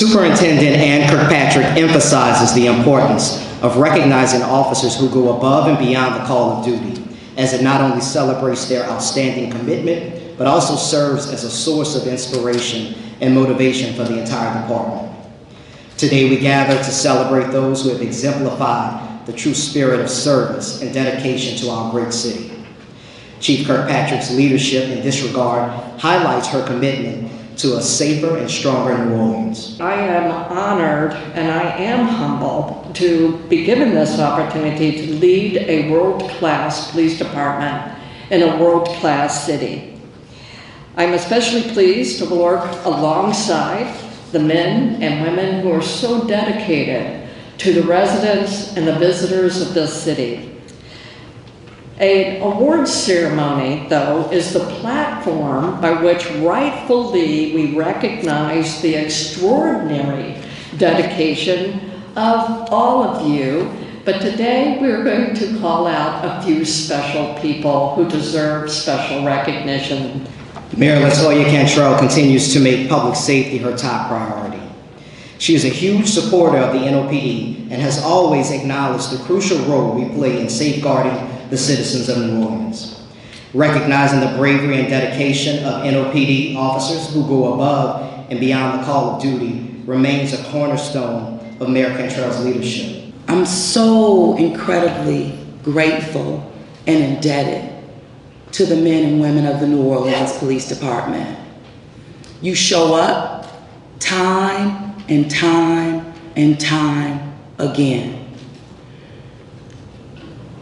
Superintendent Ann Kirkpatrick emphasizes the importance of recognizing officers who go above and beyond the call of duty, as it not only celebrates their outstanding commitment, but also serves as a source of inspiration and motivation for the entire department. Today we gather to celebrate those who have exemplified the true spirit of service and dedication to our great city. Chief Kirkpatrick's leadership in this regard highlights her commitment to a safer and stronger New Orleans. I am honored and I am humbled to be given this opportunity to lead a world-class police department in a world-class city. I'm especially pleased to work alongside the men and women who are so dedicated to the residents and the visitors of this city. An awards ceremony, though, is the platform by which rightfully we recognize the extraordinary dedication of all of you. But today we're going to call out a few special people who deserve special recognition. Mayor LaToya Cantrell continues to make public safety her top priority. She is a huge supporter of the NOPD and has always acknowledged the crucial role we play in safeguarding the citizens of New Orleans. Recognizing the bravery and dedication of NOPD officers who go above and beyond the call of duty remains a cornerstone of Mayor Cantrell's leadership. I'm so incredibly grateful and indebted to the men and women of the New Orleans Police Department. You show up time and time and time again.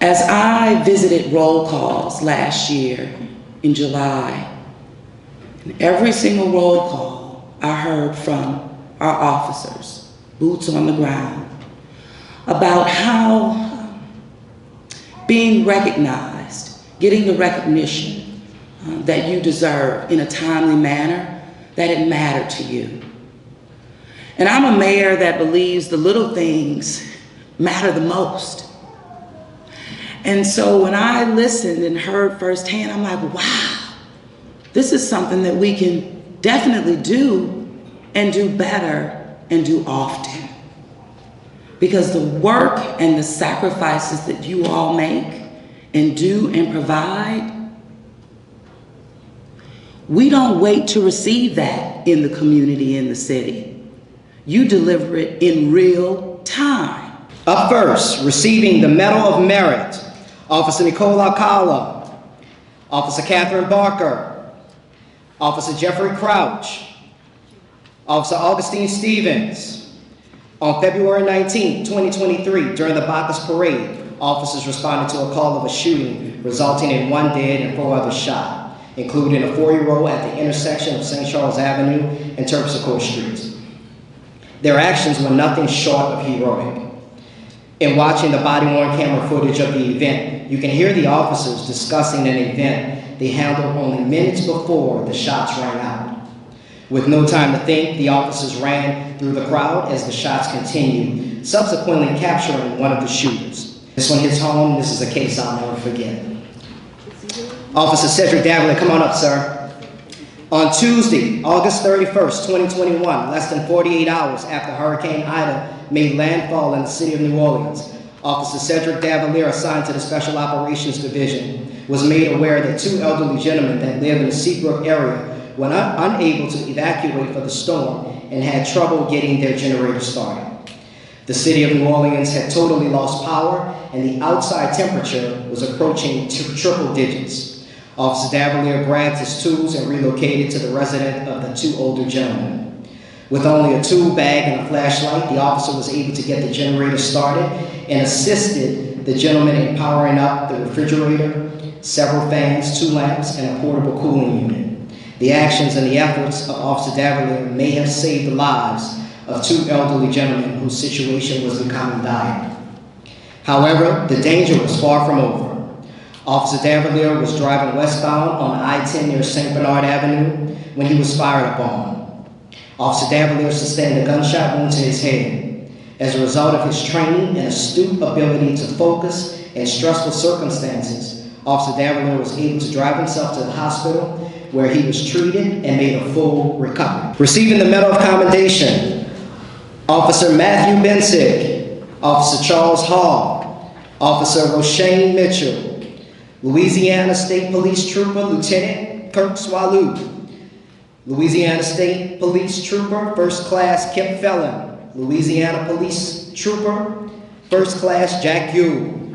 As I visited roll calls last year in July, in every single roll call I heard from our officers, boots on the ground, about how being recognized, getting the recognition that you deserve in a timely manner, that it mattered to you. And I'm a mayor that believes the little things matter the most. And so when I listened and heard firsthand, I'm like, wow, this is something that we can definitely do and do better and do often. Because the work and the sacrifices that you all make and do and provide, we don't wait to receive that in the community, in the city. You deliver it in real time. Up first, receiving the Medal of Merit, Officer Nicole Alcala, Officer Catherine Barker, Officer Jeffrey Crouch, Officer Augustine Stevens. On February 19, 2023, during the Bacchus Parade, officers responded to a call of a shooting resulting in 1 dead and 4 others shot, including a 4-year-old at the intersection of St. Charles Avenue and Terpsichore Streets. Their actions were nothing short of heroic. In watching the body-worn camera footage of the event, you can hear the officers discussing an event they handled only minutes before the shots rang out. With no time to think, the officers ran through the crowd as the shots continued, subsequently capturing one of the shooters. This one hits home. This is a case I'll never forget. Officer Cedric Davila, come on up, sir. On Tuesday, August 31st, 2021, less than 48 hours after Hurricane Ida made landfall in the city of New Orleans, Officer Cedric Davila, assigned to the Special Operations Division, was made aware that 2 elderly gentlemen that live in the Seabrook area were unable to evacuate for the storm and had trouble getting their generator started. The city of New Orleans had totally lost power and the outside temperature was approaching triple digits. Officer Davalier grabbed his tools and relocated to the residence of the 2 older gentlemen. With only a tool bag and a flashlight, the officer was able to get the generator started and assisted the gentleman in powering up the refrigerator, several fans, 2 lamps, and a portable cooling unit. The actions and the efforts of Officer Davalier may have saved the lives of 2 elderly gentlemen whose situation was becoming dire. However, the danger was far from over. Officer Davalier was driving westbound on I-10 near St. Bernard Avenue when he was fired upon. Officer Davalier sustained a gunshot wound to his head. As a result of his training and astute ability to focus in stressful circumstances, Officer Davalier was able to drive himself to the hospital where he was treated and made a full recovery. Receiving the Medal of Commendation, Officer Matthew Bensick, Officer Charles Hall, Officer Roshane Mitchell, Louisiana State Police Trooper Lieutenant Kirk Swaloo, Louisiana State Police Trooper First Class Kip Felon, Louisiana Police Trooper First Class Jack Yule.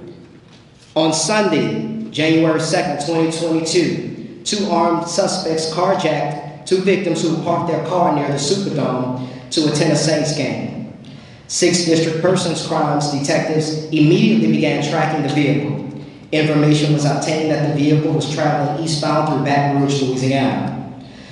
On Sunday, January 2nd, 2022, 2 armed suspects carjacked 2 victims who parked their car near the Superdome to attend a Saints game. 6 district persons crimes detectives immediately began tracking the vehicle. Information was obtained that the vehicle was traveling eastbound through Baton Rouge, Louisiana.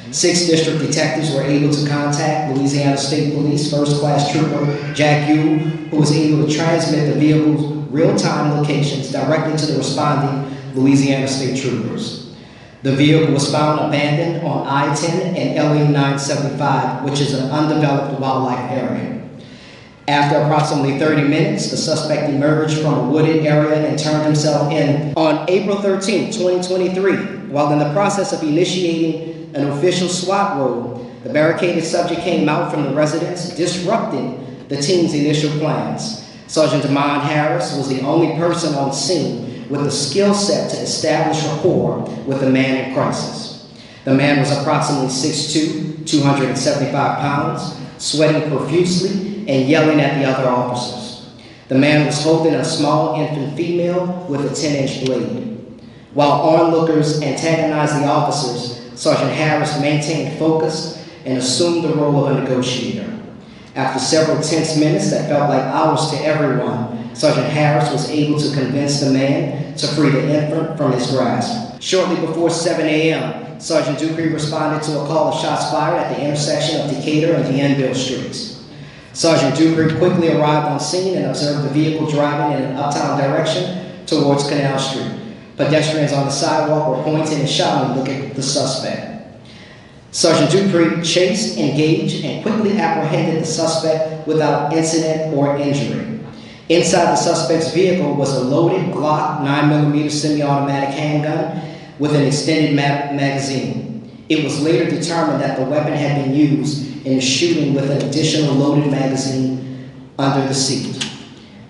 6 district detectives were able to contact Louisiana State Police First Class Trooper Jack Yule, who was able to transmit the vehicle's real-time locations directly to the responding Louisiana State Troopers. The vehicle was found abandoned on I-10 and LA 975, which is an undeveloped wildlife area. After approximately 30 minutes, the suspect emerged from a wooded area and turned himself in. On April 13, 2023, while in the process of initiating an official SWAT roll, the barricaded subject came out from the residence, disrupting the team's initial plans. Sergeant Damon Harris was the only person on scene with the skill set to establish rapport with the man in crisis. The man was approximately 6'2", 275 pounds, sweating profusely and yelling at the other officers. The man was holding a small infant female with a 10-inch blade. While onlookers antagonized the officers, Sergeant Harris maintained focus and assumed the role of a negotiator. After several tense minutes that felt like hours to everyone, Sergeant Harris was able to convince the man to free the infant from his grasp. Shortly before 7 a.m., Sergeant Dupree responded to a call of shots fired at the intersection of Decatur and D'Anville Streets. Sergeant Dupree quickly arrived on scene and observed the vehicle driving in an uptown direction towards Canal Street. Pedestrians on the sidewalk were pointing and shouting, "Look at the suspect." Sergeant Dupree chased, engaged, and quickly apprehended the suspect without incident or injury. Inside the suspect's vehicle was a loaded Glock 9mm semi-automatic handgun with an extended magazine. It was later determined that the weapon had been used in a shooting with an additional loaded magazine under the seat.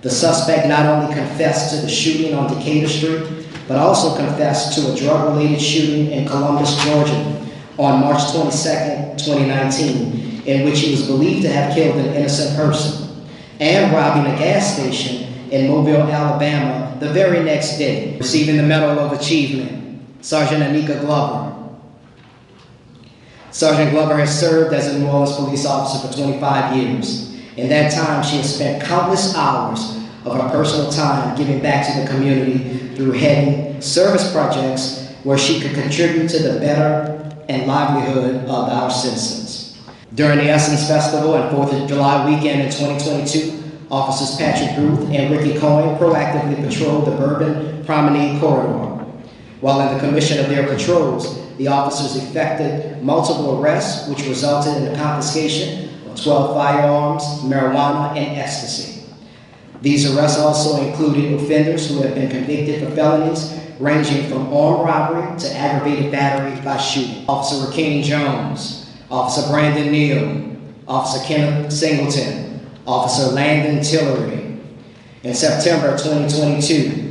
The suspect not only confessed to the shooting on Decatur Street, but also confessed to a drug-related shooting in Columbus, Georgia on March 22, 2019, in which he was believed to have killed an innocent person, and robbing a gas station in Mobile, Alabama the very next day. Receiving the Medal of Achievement, Sergeant Anika Glover. Sergeant Glover has served as a New Orleans police officer for 25 years. In that time, she has spent countless hours of her personal time giving back to the community through heading service projects where she could contribute to the better and livelihood of our citizens. During the Essence Festival and 4th of July weekend in 2022, Officers Patrick Ruth and Ricky Cohen proactively patrolled the Bourbon Promenade corridor. While in the commission of their patrols, the officers effected multiple arrests, which resulted in the confiscation of 12 firearms, marijuana, and ecstasy. These arrests also included offenders who have been convicted for felonies ranging from armed robbery to aggravated battery by shooting. Officer Rakeem Jones, Officer Brandon Neal, Officer Kenneth Singleton, Officer Landon Tillery. In September 2022,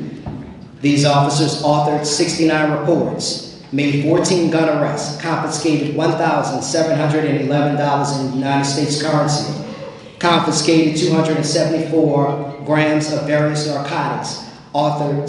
these officers authored 69 reports, made 14 gun arrests, confiscated $1,711 in United States currency, confiscated 274 grams of various narcotics, authored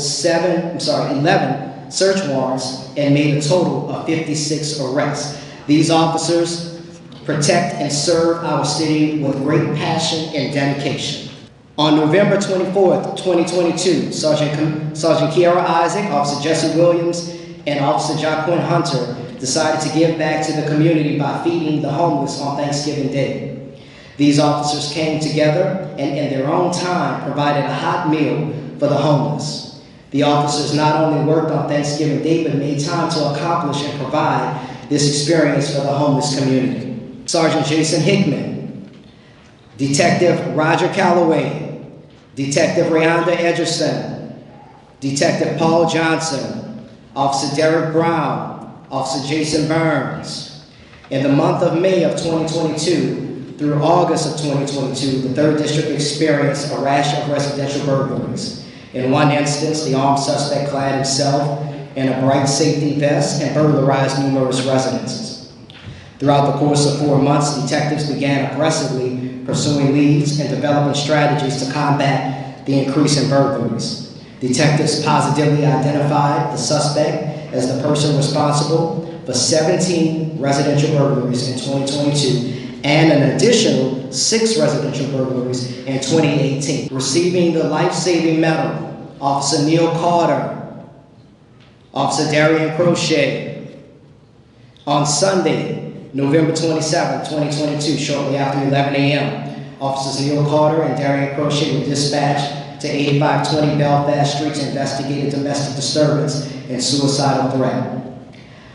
11 search warrants, and made a total of 56 arrests. These officers protect and serve our city with great passion and dedication. On November 24th, 2022, Sergeant Kiara Isaac, Officer Jesse Williams, and Officer Jaquin Hunter decided to give back to the community by feeding the homeless on Thanksgiving Day. These officers came together and in their own time provided a hot meal for the homeless. The officers not only worked on Thanksgiving Day, but made time to accomplish and provide this experience for the homeless community. Sergeant Jason Hickman, Detective Roger Calloway, Detective Rayonda Edgerson, Detective Paul Johnson, Officer Derek Brown, Officer Jason Burns. In the month of May of 2022, through August of 2022, the 3rd District experienced a rash of residential burglaries. In one instance, the armed suspect clad himself in a bright safety vest and burglarized numerous residences. Throughout the course of 4 months, detectives began aggressively pursuing leads and developing strategies to combat the increase in burglaries. Detectives positively identified the suspect as the person responsible for 17 residential burglaries in 2022 and an additional 6 residential burglaries in 2018. Receiving the life-saving medal, Officer Neil Carter, Officer Darian Crochet. On Sunday, November 27, 2022, shortly after 11 a.m., Officers Neil Carter and Darian Crochet were dispatched to 8520 Belfast Street to investigate a domestic disturbance and suicidal threat.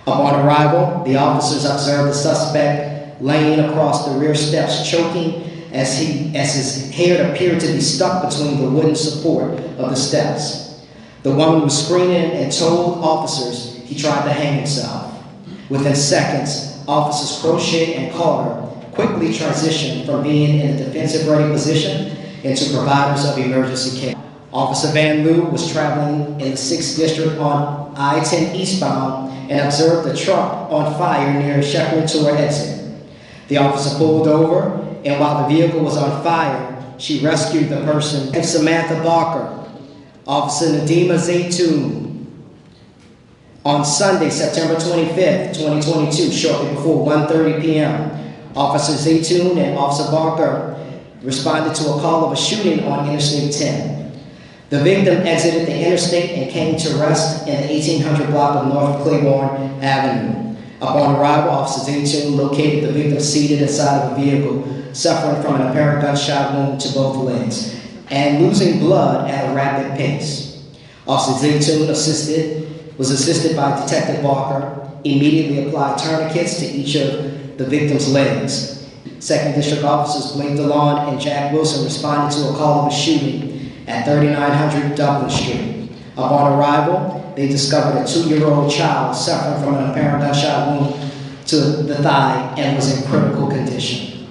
Upon arrival, the officers observed the suspect laying across the rear steps, choking as his hair appeared to be stuck between the wooden support of the steps. The woman was screaming and told officers he tried to hang himself. Within seconds, Officers Crochet and Carter quickly transitioned from being in a defensive-ready position into providers of emergency care. Officer Van Loo was traveling in the 6th District on I-10 eastbound and observed a truck on fire near Shefflin Tour exit. The officer pulled over, and while the vehicle was on fire, she rescued the person. Samantha Barker, Officer Nadima Zaytoon. On Sunday, September 25th, 2022, shortly before 1:30 p.m., Officer Zaytoon and Officer Barker responded to a call of a shooting on Interstate 10. The victim exited the interstate and came to rest in the 1800 block of North Claiborne Avenue. Upon arrival, Officer Zaytoon located the victim seated inside of a vehicle, suffering from an apparent gunshot wound to both legs and losing blood at a rapid pace. Officer Zaytoon was assisted by Detective Barker, immediately applied tourniquets to each of the victim's legs. 2nd District Officers Blake DeLon and Jack Wilson responded to a call of a shooting at 3900 Dublin Street. Upon arrival, they discovered a 2-year-old child suffering from an apparent gunshot wound to the thigh and was in critical condition.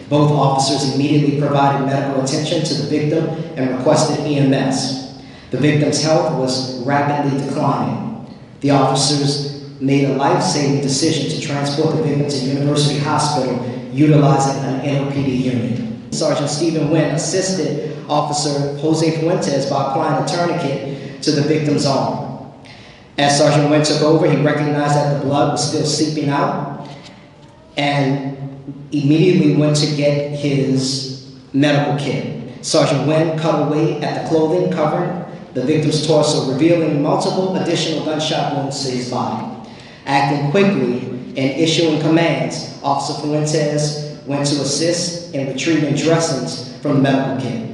Both officers immediately provided medical attention to the victim and requested EMS. The victim's health was rapidly declining. The officers made a life-saving decision to transport the victim to University Hospital utilizing an NOPD unit. Sergeant Stephen Wynn assisted Officer Jose Fuentes by applying a tourniquet to the victim's arm. As Sergeant Wynn took over, he recognized that the blood was still seeping out and immediately went to get his medical kit. Sergeant Wynn cut away at the clothing covering the victim's torso, revealing multiple additional gunshot wounds to his body. Acting quickly and issuing commands, Officer Fuentes went to assist in retrieving dressings from the medical kit.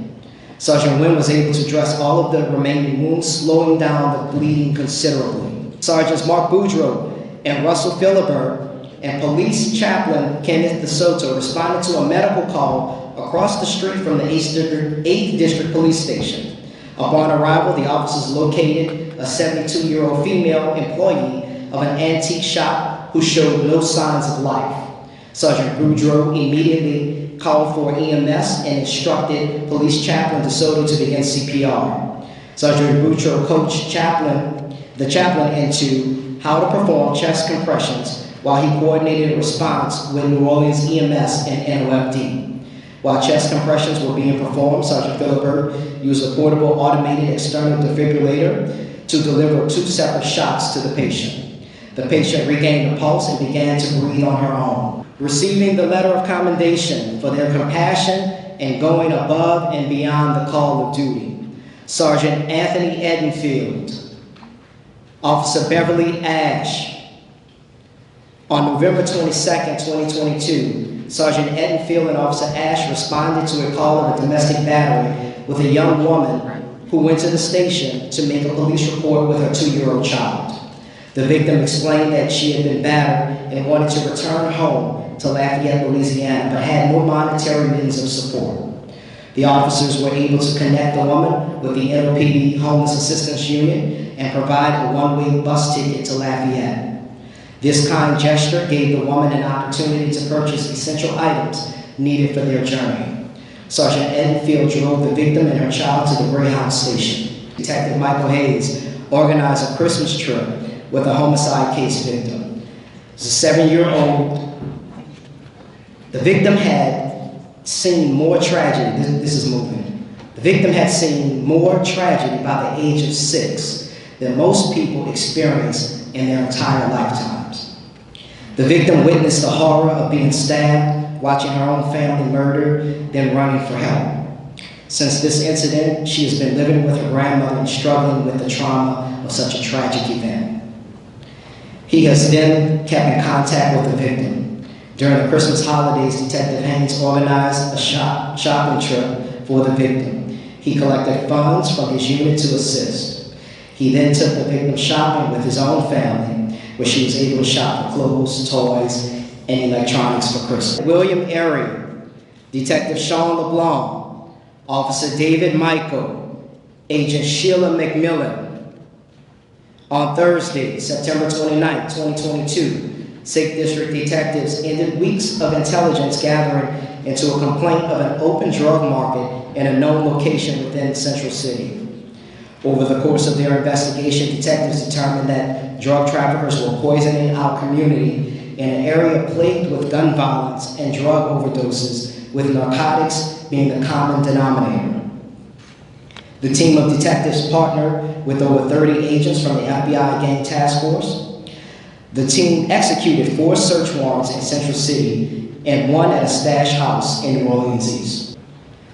Sergeant Wynn was able to dress all of the remaining wounds, slowing down the bleeding considerably. Sergeants Mark Boudreaux and Russell Philibert and Police Chaplain Kenneth DeSoto responded to a medical call across the street from the 8th District Police Station. Upon arrival, the officers located a 72-year-old female employee of an antique shop who showed no signs of life. Sergeant Boudreaux immediately called for EMS and instructed Police Chaplain DeSoto to begin CPR. Sergeant Boudreaux coached the chaplain into how to perform chest compressions while he coordinated a response with New Orleans EMS and NOFD. While chest compressions were being performed, Sergeant Philibert used a portable automated external defibrillator to deliver 2 separate shots to the patient. The patient regained a pulse and began to breathe on her own. Receiving the letter of commendation for their compassion and going above and beyond the call of duty, Sergeant Anthony Edenfield, Officer Beverly Ash. On November 22nd, 2022, Sergeant Edenfield and Officer Ash responded to a call of a domestic battery with a young woman who went to the station to make a police report with her 2-year-old child. The victim explained that she had been battered and wanted to return home to Lafayette, Louisiana, but had no monetary means of support. The officers were able to connect the woman with the NOPD Homeless Assistance Unit and provide a one-way bus ticket to Lafayette. This kind gesture gave the woman an opportunity to purchase essential items needed for their journey. Sergeant Enfield drove the victim and her child to the Greyhound station. Detective Michael Hayes organized a Christmas trip with a homicide case victim. It was a 7-year-old. The victim had seen more tragedy. This is moving. The victim had seen more tragedy by the age of 6 than most people experience in their entire lifetimes. The victim witnessed the horror of being stabbed, watching her own family murdered, then running for help. Since this incident, she has been living with her grandmother and struggling with the trauma of such a tragic event. He has then kept in contact with the victim. During the Christmas holidays, Detective Haynes organized a shopping trip for the victim. He collected funds from his unit to assist. He then took the victim shopping with his own family, where she was able to shop for clothes, toys, and electronics for Christmas. William Airy, Detective Sean LeBlanc, Officer David Michael, Agent Sheila McMillan. On Thursday, September 29, 2022, 6th District detectives ended weeks of intelligence gathering into a complaint of an open drug market in a known location within Central City. Over the course of their investigation, detectives determined that drug traffickers were poisoning our community in an area plagued with gun violence and drug overdoses, with narcotics being the common denominator. The team of detectives partnered with over 30 agents from the FBI Gang Task Force. The team executed 4 search warrants in Central City and 1 at a stash house in New Orleans East.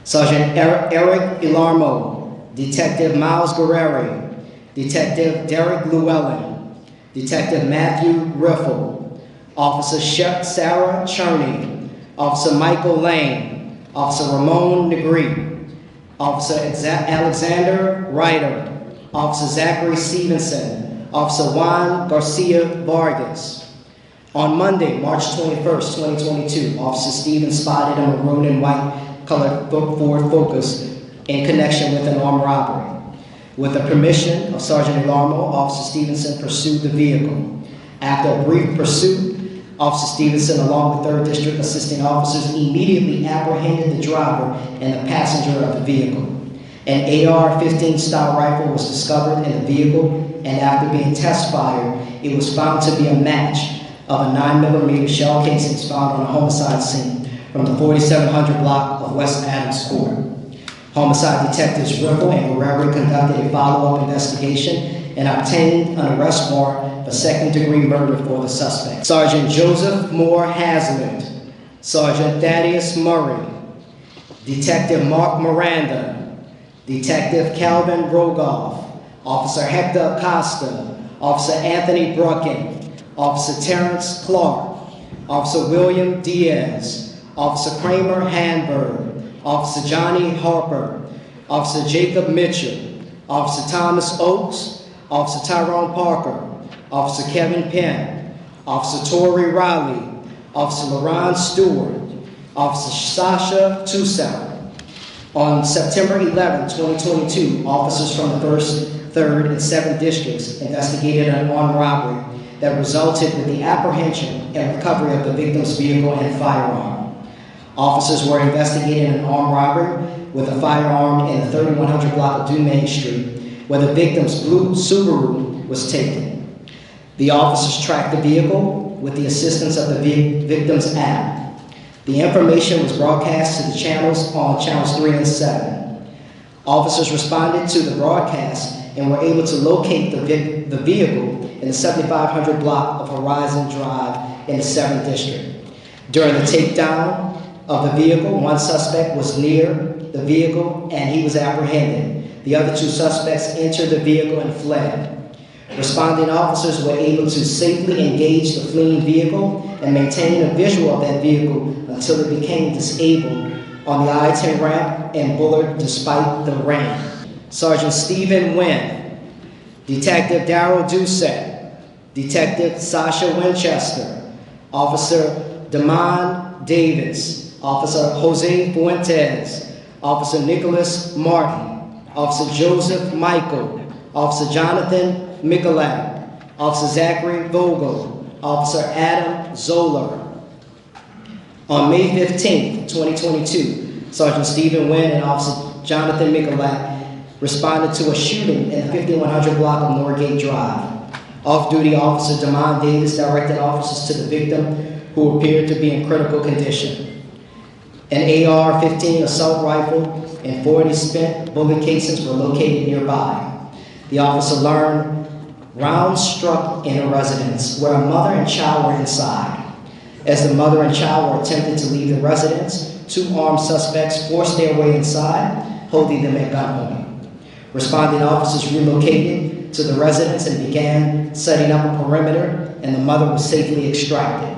Sergeant Eric Ilarmo, Detective Miles Guerreri, Detective Derek Llewellyn, Detective Matthew Riffle, Officer Sarah Cherney, Officer Michael Lane, Officer Ramon Negri, Officer Alexander Ryder, Officer Zachary Stevenson, Officer Juan Garcia Vargas. On Monday, March 21st, 2022, Officer Stevens spotted a maroon and white colored Ford Focus in connection with an armed robbery. With the permission of Sergeant Ilarmo, Officer Stevenson pursued the vehicle. After a brief pursuit, Officer Stevenson, along with 3rd District assisting officers, immediately apprehended the driver and the passenger of the vehicle. An AR-15 style rifle was discovered in the vehicle, and after being test fired, it was found to be a match of a 9mm shell casings found on a homicide scene from the 4700 block of West Adams Court. Homicide detectives Riffle and Guerrero conducted a follow-up investigation and obtained an arrest warrant for second-degree murder for the suspect. Sergeant Joseph Moore Hazlitt, Sergeant Thaddeus Murray, Detective Mark Miranda, Detective Calvin Rogoff, Officer Hector Acosta, Officer Anthony Brucken, Officer Terrence Clark, Officer William Diaz, Officer Kramer Hanberg, Officer Johnny Harper, Officer Jacob Mitchell, Officer Thomas Oakes, Officer Tyrone Parker, Officer Kevin Penn, Officer Torrey Riley, Officer LaRon Stewart, Officer Sasha Toussaint. On September 11, 2022, officers from the 1st, 3rd, and 7th districts investigated an armed robbery that resulted in the apprehension and recovery of the victim's vehicle and firearm. Officers were investigating an armed robbery with a firearm in the 3100 block of Dumaine Street, where the victim's blue Subaru was taken. The officers tracked the vehicle with the assistance of the victim's app. The information was broadcast to the channels on channels 3 and 7. Officers responded to the broadcast and were able to locate the vehicle in the 7500 block of Horizon Drive in the 7th District. During the takedown of the vehicle, one suspect was near the vehicle and he was apprehended. The other 2 suspects entered the vehicle and fled. Responding officers were able to safely engage the fleeing vehicle and maintain a visual of that vehicle until it became disabled on the I-10 ramp and Bullard despite the rain. Sergeant Stephen Wynn, Detective Darrell Doucette, Detective Sasha Winchester, Officer Damon Davis, Officer Jose Fuentes, Officer Nicholas Martin, Officer Joseph Michael, Officer Jonathan Mikulak, Officer Zachary Vogel, Officer Adam Zoller, On May 15th, 2022, Sergeant Stephen Wynn and Officer Jonathan Mikolak responded to a shooting in the 5100 block of Norgate Drive. Off-duty Officer Damon Davis directed officers to the victim, who appeared to be in critical condition. An AR-15 assault rifle and 40 spent bullet casings were located nearby. The officer learned rounds struck in a residence where a mother and child were inside. As the mother and child were attempting to leave the residence, two armed suspects forced their way inside, holding them at gunpoint. Responding officers relocated to the residence and began setting up a perimeter, and the mother was safely extracted.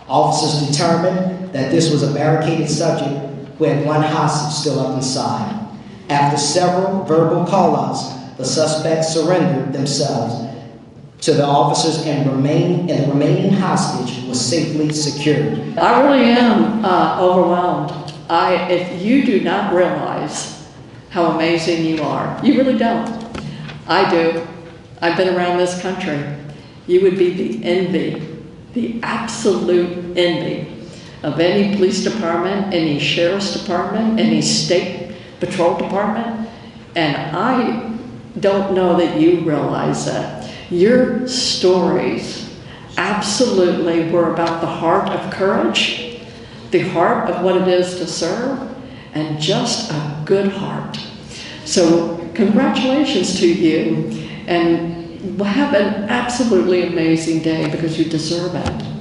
Officers determined that this was a barricaded subject who had one hostage still up inside. After several verbal call-outs, the suspects surrendered themselves to the officers and the remaining hostage was safely secured. I really am overwhelmed. If you do not realize how amazing you are, you really don't. I do. I've been around this country. You would be the envy, the absolute envy of any police department, any sheriff's department, any state patrol department, and I don't know that you realize that. Your stories absolutely were about the heart of courage, the heart of what it is to serve, and just a good heart. So congratulations to you, and have an absolutely amazing day because you deserve it.